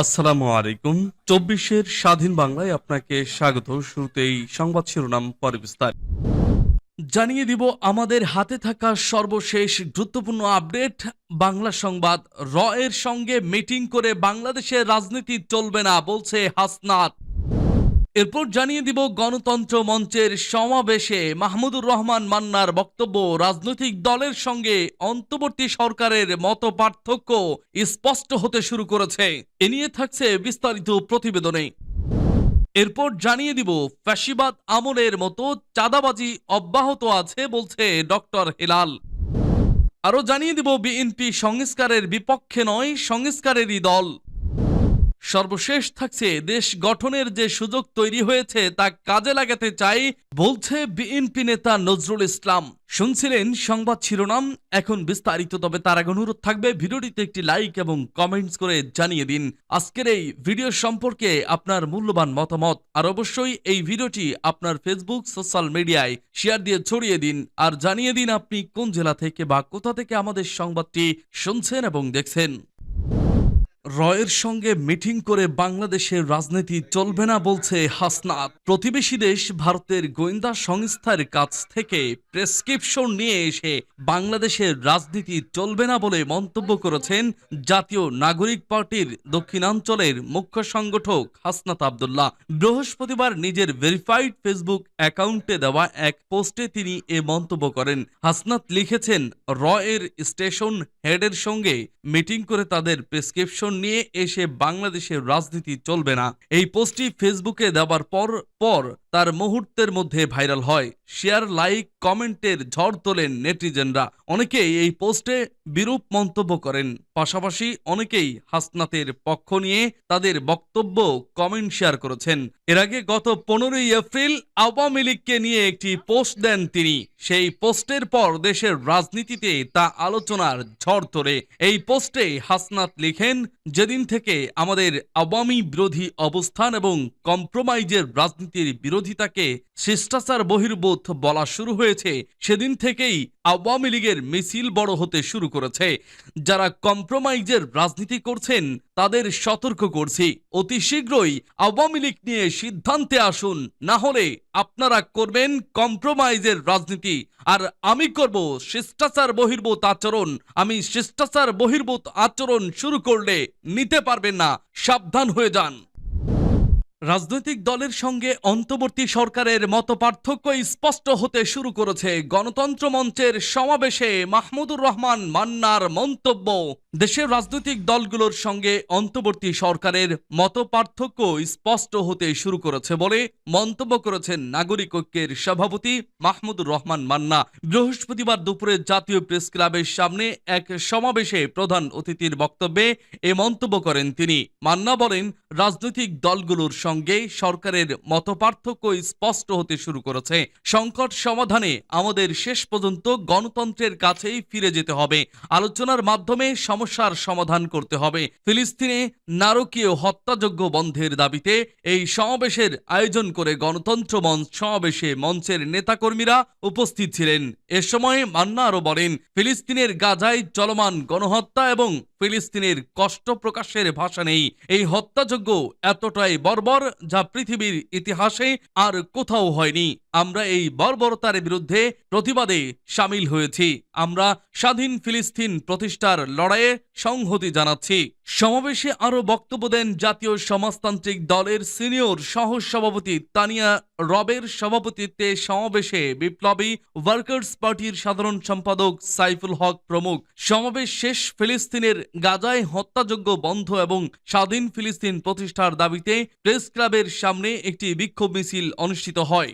আসসালামু আলাইকুম। ২৪-এর স্বাধীন বাংলায় আপনাকে স্বাগত। শুরুতেই সংবাদ শিরোনাম, পরে বিস্তারিত। জানিয়ে দিব আমাদের হাতে থাকা সর্বশেষ গুরুত্বপূর্ণ আপডেট। বাংলা সংবাদ। এর সঙ্গে মিটিং করে বাংলাদেশের রাজনীতি চলবে না বলছে হাসনাত। এরপর জানিয়ে দিব গণতন্ত্র মঞ্চের সমাবেশে মাহমুদুর রহমান মান্নার বক্তব্য, রাজনৈতিক দলের সঙ্গে অন্তর্বর্তী সরকারের মতপার্থক্য স্পষ্ট হতে শুরু করেছে। এ নিয়ে থাকছে বিস্তারিত প্রতিবেদনে। এরপর জানিয়ে দিব ফ্যাসিবাদ আমলের মতো চাঁদাবাজি অব্যাহত আছে বলছে ডক্টর হেলাল। আরো জানিয়ে দিব বিএনপি সংস্কারের বিপক্ষে নয়, সংস্কারেরই দল। সর্বশেষ থাকছে দেশ গঠনের যে সুযোগ তৈরি হয়েছে তা কাজে লাগাতে চাই বলছে বিএনপি নেতা নজরুল ইসলাম। শুনছিলেন সংবাদ শিরোনাম, এখন বিস্তারিত। তবে তার আগে অনুরোধ থাকবে ভিডিওটিতে একটি লাইক এবং কমেন্টস করে জানিয়ে দিন আজকের এই ভিডিও সম্পর্কে আপনার মূল্যবান মতামত। আর অবশ্যই এই ভিডিওটি আপনার ফেসবুক সোশ্যাল মিডিয়ায় শেয়ার দিয়ে ছড়িয়ে দিন। আর জানিয়ে দিন আপনি কোন জেলা থেকে বা কোথা থেকে আমাদের সংবাদটি শুনছেন এবং দেখছেন। এর সঙ্গে মিটিং করে বাংলাদেশের রাজনীতি চলবে না বলছে হাসনাত। প্রতিবেশী দেশ ভারতের গোয়েন্দা সংস্থার কাছ থেকে প্রেসক্রিপশন নিয়ে এসে বাংলাদেশের রাজনীতি চলবে না বলে মন্তব্য করেছেন জাতীয় নাগরিক পার্টির দক্ষিণাঞ্চলের মুখ্য সংগঠক হাসনাত আব্দুল্লাহ। বৃহস্পতিবার নিজের ভেরিফাইড ফেসবুক অ্যাকাউন্টে দেওয়া এক পোস্টে তিনি এ মন্তব্য করেন। হাসনাত লিখেছেন, এর স্টেশন হেডের সঙ্গে মিটিং করে তাদের প্রেসক্রিপশন নিয়ে এসে বাংলাদেশের রাজনীতি চলবে না। এই পোস্টটি ফেসবুকে দেওয়ার পর তার মুহূর্তের মধ্যে ভাইরাল হয়। শেয়ার, লাইক, কমেন্টের ঝড় তোলেন নেটিজেনরা। অনেকেই এই পোস্টে বিরূপ মন্তব্য করেন, পাশাপাশি অনেকেই হাসনাতের পক্ষ নিয়ে তাদের বক্তব্য কমেন্ট শেয়ার করেছেন। এর আগে গত 15ই এপ্রিল আওয়ামী লীগকে নিয়ে একটি পোস্ট দেন তিনি। সেই পোস্টের পর দেশের রাজনীতিতে তা আলোচনার ঝড় তোলে। এই পোস্টে হাসনাত লিখেন, যেদিন থেকে আমাদের আওয়ামী বিরোধী অবস্থান এবং কম্প্রোমাইজের রাজনীতির বিরোধিতাকে শিষ্টাচার বহির্ভূত বলা শুরু হয়েছে, সেদিন থেকেই আওয়ামী লীগের মিছিল বড় হতে শুরু করেছে। যারা কম্প্রোমাইজের রাজনীতি করছেন তাদের সতর্ক করছি, অতি শীঘ্রই আওয়ামী লীগ নিয়ে সিদ্ধান্তে আসুন, না হলে আপনারা করবেন কম্প্রোমাইজের রাজনীতি আর আমি করব শিষ্টাচার বহির্ভূত আচরণ। আমি শিষ্টাচার বহির্ভূত আচরণ শুরু করলে নিতে পারবেন না, সাবধান হয়ে যান। রাজনৈতিক দলের সঙ্গে অন্তর্বর্তী সরকারের মতপার্থক্য স্পষ্ট হতে শুরু করেছে। গণতন্ত্র মঞ্চের সমাবেশে মাহমুদুর রহমান মান্নার মন্তব্য, দেশের রাজনৈতিক দলগুলোর সঙ্গে অন্তর্বর্তী সরকারের মতপার্থক্য স্পষ্ট হতে শুরু করেছে বলে মন্তব্য করেছেন নাগরিক ঐক্যের সভাপতি মাহমুদুর রহমান মান্না। বৃহস্পতিবার দুপুরে জাতীয় প্রেস ক্লাবের সামনে এক সমাবেশে প্রধান অতিথির বক্তব্যে এ মন্তব্য করেন তিনি। মান্না বলেন, রাজনৈতিক দলগুলোর সঙ্গে সরকারের মতপার্থক্য স্পষ্ট হতে শুরু করেছে। সংকট সমাধানে আমাদের শেষ পর্যন্ত গণতন্ত্রের কাছেই ফিরে যেতে হবে। আলোচনার মাধ্যমে সমস্যার সমাধান করতে হবে। ফিলিস্তিনে নারকীয় হত্যাযজ্ঞ বন্ধের দাবিতে এই সমাবেশের আয়োজন করে গণতন্ত্র মঞ্চ সমাবেশে মঞ্চের নেতাকর্মীরা উপস্থিত ছিলেন। এ সময় মান্না আরো বলেন, ফিলিস্তিনের গাজায় চলমান গণহত্যা এবং ফিলিস্তিনের কষ্ট প্রকাশের ভাষা নেই। এই হত্যাযজ্ঞ এতটাই বর্বর যা পৃথিবীর ইতিহাসে আর কোথাও হয়নি। আমরা এই বর্বরতার বিরুদ্ধে প্রতিবাদে সামিল হয়েছি। আমরা স্বাধীন ফিলিস্তিন প্রতিষ্ঠার লড়াইয়ে সংহতি জানাচ্ছি। সমাবেশে আরো বক্তব্য দেন জাতীয় সমাজতান্ত্রিক দলের সিনিয়র সহ সভাপতি তানিয়া রবের সভাপতিত্বে সমাবেশে বিপ্লবী ওয়ার্কার্স পার্টির সাধারণ সম্পাদক সাইফুল হক প্রমুখ। সমাবেশ শেষ ফিলিস্তিনের গাজায় হত্যাযজ্ঞ বন্ধ এবং স্বাধীন ফিলিস্তিন প্রতিষ্ঠার দাবিতে প্রেস ক্লাবের সামনে একটি বিক্ষোভ মিছিল অনুষ্ঠিত হয়।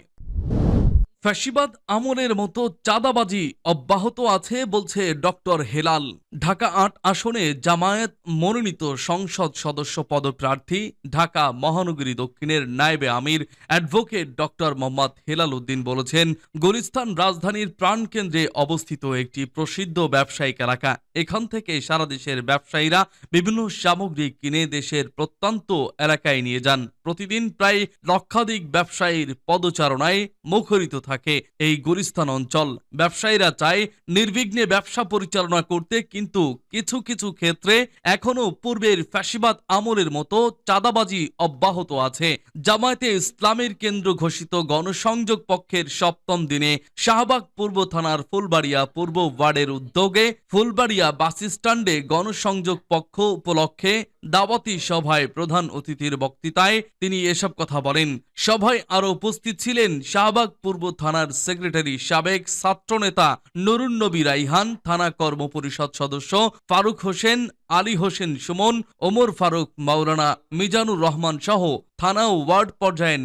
ফ্যাসিবাদ আমলের মতো চাঁদাবাজি অব্যাহত আছে বলছে ডক্টর হেলাল। ঢাকা ৮ আসনে জামায়াত মনোনীত সংসদ সদস্য পদপ্রার্থী ঢাকা মহানগরী দক্ষিণের নায়েবে আমির অ্যাডভোকেট ডক্টর মোহাম্মদ হেলাল উদ্দিন বলেছেন, গুলিস্তান রাজধানীর প্রাণকেন্দ্রে অবস্থিত একটি প্রসিদ্ধ ব্যবসায়িক এলাকা। এখান থেকে সারা দেশের ব্যবসায়ীরা বিভিন্ন সামগ্রী কিনে দেশের প্রত্যন্ত এলাকায় নিয়ে যান। প্রতিদিন প্রায় লক্ষাধিক ব্যবসায়ীর পদচারণায় মুখরিত থাকে এই গুলিস্তান অঞ্চল। ব্যবসায়ীরা চায় নির্বিঘ্নে ব্যবসা পরিচালনা করতে, কিন্তু কিছু কিছু ক্ষেত্রে এখনো পূর্বের ফ্যাসিবাদ আমলের মতো চাঁদাবাজি অব্যাহত আছে। জামায়াতে ইসলামের কেন্দ্র ঘোষিত গণসংযোগ পক্ষের 7ম দিনে শাহবাগ পূর্ব থানার ফুলবাড়িয়া পূর্ব ওয়ার্ডের উদ্যোগে ফুলবাড়িয়া বাস স্ট্যান্ডে গণসংযোগ পক্ষ উপলক্ষে দাওয়াতি সভায় প্রধান অতিথির বক্তৃতায় তিনি এসব কথা বলেন। সভায় আরো উপস্থিত ছিলেন শাহবাগ পূর্ব থানার সেক্রেটারি সাবেক ছাত্রনেতা নুরুন নবী রাইহান, থানা কর্ম পরিষদ সদস্য ফারুক হোসেন, আলী হোসেন সুমন, ওমর ফারুক, মাওলানা মিজানুর রহমান সহ থানা ও ওয়ার্ড পর্যায়ের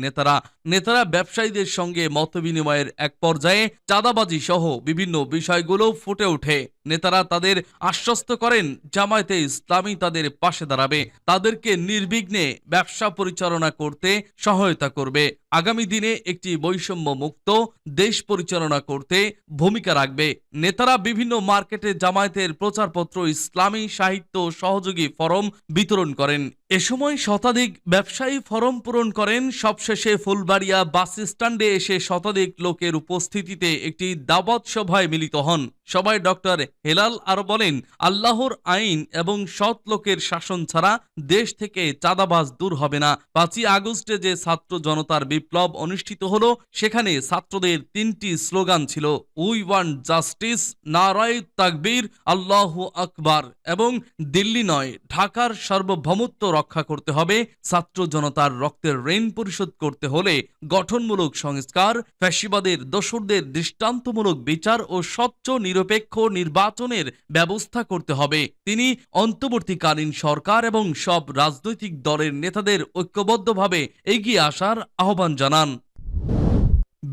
নেতারা ব্যবসায়ীদের সঙ্গে মতবিনিময়ের এক পর্যায়ে চাঁদাবাজি সহ বিভিন্ন বিষয়গুলো ফুটে ওঠে। নেতারা তাদের আশ্বস্ত করেন জামায়াতে ইসলামী তাদের পাশে দাঁড়াবে, তাদেরকে নির্বিঘ্নে ব্যবসা পরিচালনা করতে সহায়তা করবে, আগামী দিনে একটি বৈষম্য মুক্ত দেশ পরিচালনা করতে ভূমিকা রাখবে। নেতারা বিভিন্ন মার্কেটে জামায়াতের প্রচারপত্র, ইসলামী সাহিত্য সহযোগী ফরম বিতরণ করেন। এ সময় শতাধিক ব্যবসায়ী ফরম পূরণ করেন। সবশেষে ফুলবাড়িয়া বাস স্ট্যান্ডে এসে শতাধিক লোকের উপস্থিতিতে একটি দাওয়াত সভায় মিলিত হন। সবাই ডক্টর হেলাল আরো বলেন, আল্লাহর আইন এবং সৎ লোকের শাসন ছাড়া দেশ থেকে চাঁদাবাজ দূর হবে না। 5ই আগস্টে যে ছাত্র জনতার বিপ্লব অনুষ্ঠিত হলো, সেখানে ছাত্রদের 3টি স্লোগান ছিল, উই ওয়ান্ট জাস্টিস, নারায়ে তাকবীর, আল্লাহু আকবার, এবং দিল্লি নয় ঢাকার সার্বভৌমত্ব রক্ষা করতে হবে। ছাত্র জনতার রক্তের ঋণ পরিশোধ করতে হলে গঠনমূলক সংস্কার, ফ্যাসিবাদের দোসরদের দৃষ্টান্তমূলক বিচার ও স্বচ্ছ নিরপেক্ষ নির্বাচনের ব্যবস্থা করতে হবে। তিনি অন্তর্বর্তীকালীন সরকার এবং সব রাজনৈতিক দলের নেতাদের ঐক্যবদ্ধভাবে এগিয়ে আসার আহ্বান জানান।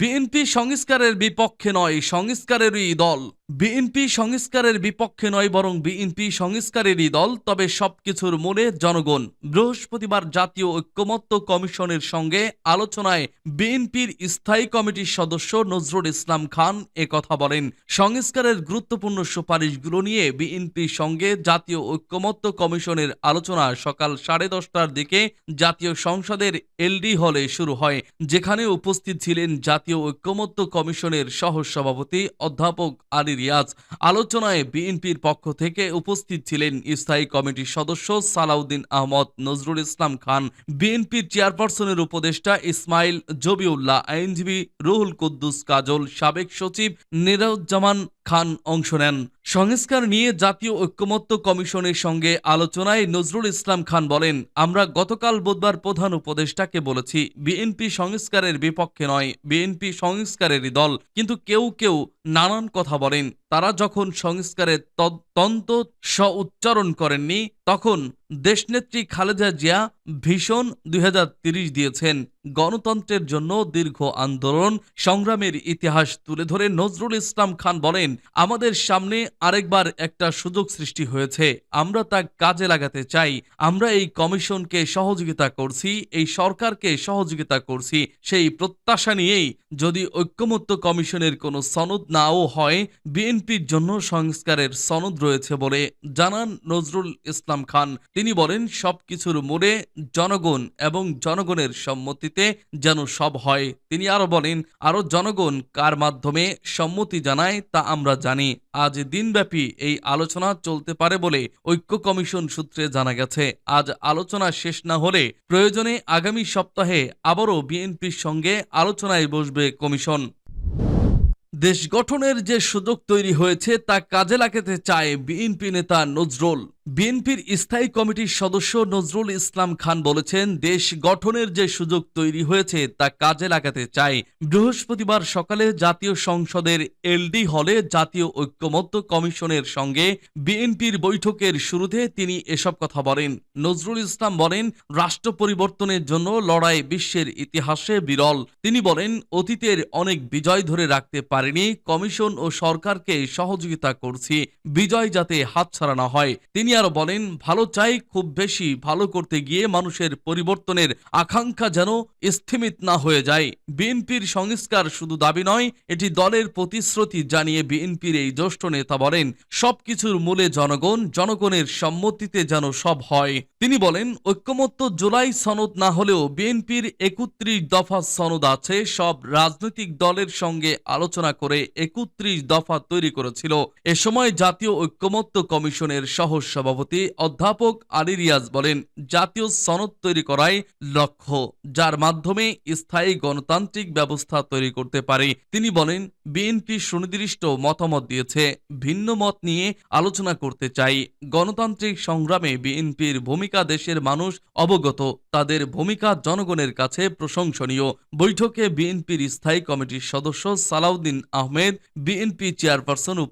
বিএনপি সংস্কারের বিপক্ষে নয়, সংস্কারেরই দল। বিএনপি সংস্কারের বিপক্ষে নয়, বরং বিএনপি সংস্কারেরই দল, তবে সবকিছুর মূলে জনগণ। বৃহস্পতিবার জাতীয় ঐক্যমত্য কমিশনের সঙ্গে আলোচনায় বিএনপির স্থায়ী কমিটির সদস্য নজরুল ইসলাম খান কথা বলেন। সংস্কারের গুরুত্বপূর্ণ সুপারিশগুলো নিয়ে বিএনপির সঙ্গে জাতীয় ঐক্যমত্য কমিশনের আলোচনা সকাল 10:30টার দিকে জাতীয় সংসদের এলডি হলে শুরু হয়, যেখানে উপস্থিত ছিলেন জাতীয় ঐক্যমত্য কমিশনের সহসভাপতি অধ্যাপক আলী রিয়াজ। আলোচনায় বিএনপির পক্ষ থেকে উপস্থিত ছিলেন স্থায়ী কমিটির সদস্য সালাউদ্দিন আহমদ, নজরুল ইসলাম খান, বিএনপির চেয়ারপারসনের উপদেষ্টা ইসমাইল জবিউল্লাহ, আইনজীবী রুহুল কুদ্দুস কাজল, সাবেক সচিব নিরুজ্জামান খান অংশ নেন। সংস্কার নিয়ে জাতীয় ঐক্যমত্য কমিশনের সঙ্গে আলোচনায় নজরুল ইসলাম খান বলেন, আমরা গতকাল বুধবার প্রধান উপদেষ্টাকে বলেছি বিএনপি সংস্কারের বিপক্ষে নয়, বিএনপি সংস্কারেরই দল। কিন্তু কেউ কেউ নানান কথা বলেন। তারা যখন সংস্কারের তন্ত উচ্চারণ করেননি, তখন দেশনেত্রী খালেদা জিয়া ভীষণ 2030 দিয়েছেন। গণতন্ত্রের জন্য দীর্ঘ আন্দোলন সংগ্রামের ইতিহাস তুলে ধরে নজরুল ইসলাম খান বলেন, আমাদের সামনে আরেকবার একটা সুযোগ সৃষ্টি হয়েছে, আমরা তা কাজে লাগাতে চাই। আমরা এই কমিশনকে সহযোগিতা করছি, এই সরকারকে সহযোগিতা করছি, সেই প্রত্যাশা নিয়েই যদি ঐক্যমত্য কমিশনের কোনো সনদ নাও হয়, বিএনপির জন্য সংস্কারের সনদ রয়েছে বলে জানান নজরুল ইসলাম খান। তিনি বলেন, সবকিছুর মূলে জনগণ এবং জনগণের সম্মতিতে যেন সব হয়। তিনি আরো বলেন, আরো জনগণ কার মাধ্যমে সম্মতি জানায় তা আমরা জানি। আজ দিনব্যাপী এই আলোচনা চলতে পারে বলে ঐক্য কমিশন সূত্রে জানা গেছে। আজ আলোচনা শেষ না হলে প্রয়োজনে আগামী সপ্তাহে আবারও বিএনপির সঙ্গে আলোচনায় বসবে কমিশন। দেশ গঠনের যে সুযোগ তৈরি হয়েছে তা কাজে লাগাতে চায় বিএনপি নেতা নজরুল। বিএনপির স্থায়ী কমিটির সদস্য নজরুল ইসলাম খান বলেছেন, দেশ গঠনের যে সুযোগ তৈরি হয়েছে তা কাজে লাগাতে চাই। বৃহস্পতিবার সকালে জাতীয় সংসদের এলডি হলে জাতীয় ঐক্যমত্য কমিশনের সঙ্গে বিএনপির বৈঠকের শুরুতে তিনি এসব কথা বলেন। নজরুল ইসলাম বলেন, রাষ্ট্র পরিবর্তনের জন্য লড়াই বিশ্বের ইতিহাসে বিরল। তিনি বলেন, অতীতের অনেক বিজয় ধরে রাখতে পারেনি, কমিশন ও সরকারকে সহযোগিতা করছি বিজয় যাতে হাতছাড়া না হয়। তিনি আরো বলেন, ভালো চাই খুব বেশি, ভালো করতে গিয়ে মানুষের পরিবর্তনের আকাঙ্ক্ষা যেন স্থিমিত না হয়ে যায়। বিএনপির সংস্কার শুধু দাবি নয়, এটি দলের প্রতিশ্রুতি জানিয়ে বিএনপির এই জ্যেষ্ঠ নেতা বলেন, সবকিছুর মূলে জনগণ, জনগণের সম্মতিতে যেন সব হয়। তিনি বলেন, ঐক্যমত্য জুলাই সনদ না হলেও বিএনপির ৩১ দফা সনদ আছে। সব রাজনৈতিক দলের সঙ্গে আলোচনা করে ৩১ দফা তৈরি করেছিল। এ সময় জাতীয় ঐক্যমত্য কমিশনের সহ সভাপতি অধ্যাপক আলী রিয়াজ বলেন, জাতীয় সনদ তৈরি করাই লক্ষ্য, যার মাধ্যমে স্থায়ী গণতান্ত্রিক ব্যবস্থা তৈরি করতে পারে। তিনি বলেন, বিএনপি সুনির্দিষ্ট মতামত দিয়েছে, ভিন্ন মত নিয়ে আলোচনা করতে চাই। গণতান্ত্রিক সংগ্রামে বিএনপির ভূমিকা দেশের মানুষ অবগত, তাদের ভূমিকা জনগণের কাছে প্রশংসনীয়। বৈঠকে বিএনপির স্থায়ী কমিটির সদস্য সালাউদ্দিন আহমেদ, বিএনপি চেয়ারপারসন